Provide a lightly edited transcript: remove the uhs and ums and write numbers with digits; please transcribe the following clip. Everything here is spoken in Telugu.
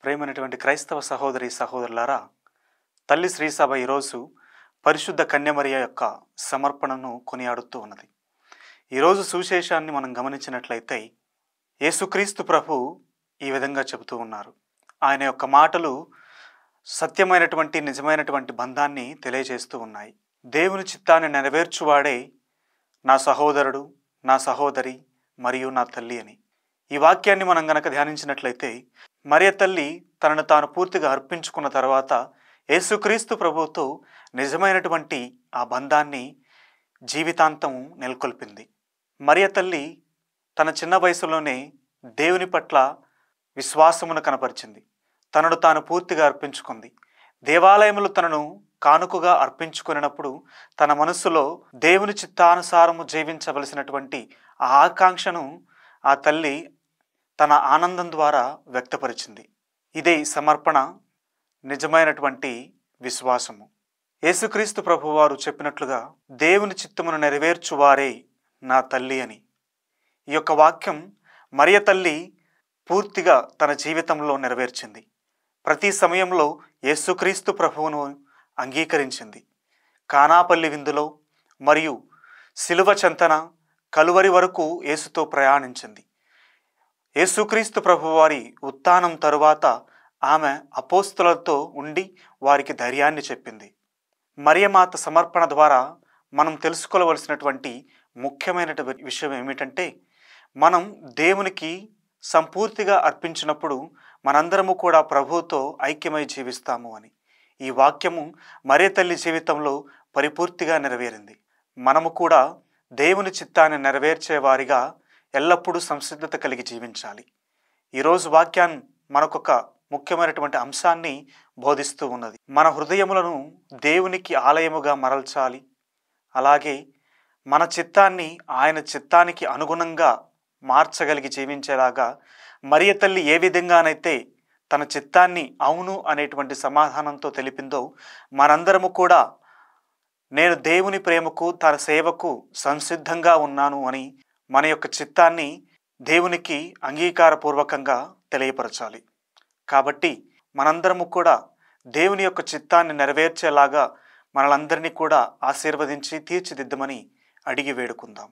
ప్రేమైనటువంటి క్రైస్తవ సహోదరి సహోదరులారా, తల్లి శ్రీసభ ఈరోజు పరిశుద్ధ కన్యమరియ యొక్క సమర్పణను కొనియాడుతూ ఉన్నది. ఈరోజు సువిశేషాన్ని మనం గమనించినట్లయితే యేసుక్రీస్తు ప్రభు ఈ విధంగా చెబుతూ ఉన్నారు. ఆయన యొక్క మాటలు సత్యమైనటువంటి నిజమైనటువంటి బంధాన్ని తెలియజేస్తూ ఉన్నాయి. దేవుని చిత్తాన్ని నెరవేర్చువాడే నా సహోదరుడు, నా సహోదరి మరియు నా తల్లి అని. ఈ వాక్యాన్ని మనం గనక ధ్యానించినట్లయితే మరియ తల్లి తనను తాను పూర్తిగా అర్పించుకున్న తర్వాత యేసుక్రీస్తు ప్రభువుతో నిజమైనటువంటి ఆ బంధాన్ని జీవితాంతం నెలకొల్పింది. మరియ తల్లి తన చిన్న వయసులోనే దేవుని పట్ల విశ్వాసమును కనపరిచింది. తనను తాను పూర్తిగా అర్పించుకుంది. దేవాలయములు తనను కానుకగా అర్పించుకున్నప్పుడు తన మనస్సులో దేవుని చిత్తానుసారము జీవించవలసినటువంటి ఆ ఆకాంక్షను ఆ తల్లి తన ఆనందం ద్వారా వ్యక్తపరిచింది. ఇదే సమర్పణ, నిజమైనటువంటి విశ్వాసము. యేసుక్రీస్తు ప్రభువారు చెప్పినట్లుగా దేవుని చిత్తమును నెరవేర్చువారే నా తల్లి అని. ఈ యొక్క వాక్యం మరియ తల్లి పూర్తిగా తన జీవితంలో నెరవేర్చింది. ప్రతి సమయంలో యేసుక్రీస్తు ప్రభువును అంగీకరించింది. కానాపల్లి విందులో మరియు సిలువ చెంతన కలువరి వరకు యేసుతో ప్రయాణించింది. యేసుక్రీస్తు ప్రభువారి ఉత్థానం తరువాత ఆమె అపోస్తలులతో ఉండి వారికి ధైర్యాన్ని చెప్పింది. మరియమాత సమర్పణ ద్వారా మనం తెలుసుకోవలసినటువంటి ముఖ్యమైన విషయం ఏమిటంటే, మనం దేవునికి సంపూర్తిగా అర్పించినప్పుడు మనందరము కూడా ప్రభువుతో ఐక్యమై జీవిస్తాము అని. ఈ వాక్యము మరియ తల్లి జీవితంలో పరిపూర్తిగా నెరవేరింది. మనము కూడా దేవుని చిత్తాన్ని నెరవేర్చేవారిగా ఎల్లప్పుడూ సంసిద్ధత కలిగి జీవించాలి. ఈరోజు వాక్యాన్ని మనకొక ముఖ్యమైనటువంటి అంశాన్ని బోధిస్తూ ఉన్నది. మన హృదయములను దేవునికి ఆలయముగా మరల్చాలి. అలాగే మన చిత్తాన్ని ఆయన చిత్తానికి అనుగుణంగా మార్చగలిగి జీవించేలాగా మరియ తల్లి ఏ విధంగానైతే తన చిత్తాన్ని అవును అనేటువంటి సమాధానంతో తెలిపిందో, మనందరము కూడా నేను దేవుని ప్రేమకు తన సేవకు సంసిద్ధంగా ఉన్నాను అని మన యొక్క చిత్తాన్ని దేవునికి అంగీకారపూర్వకంగా తెలియపరచాలి. కాబట్టి మనందరము కూడా దేవుని యొక్క చిత్తాన్ని నెరవేర్చేలాగా మనలందరినీ కూడా ఆశీర్వదించి తీర్చిదిద్దమని అడిగి వేడుకుందాం.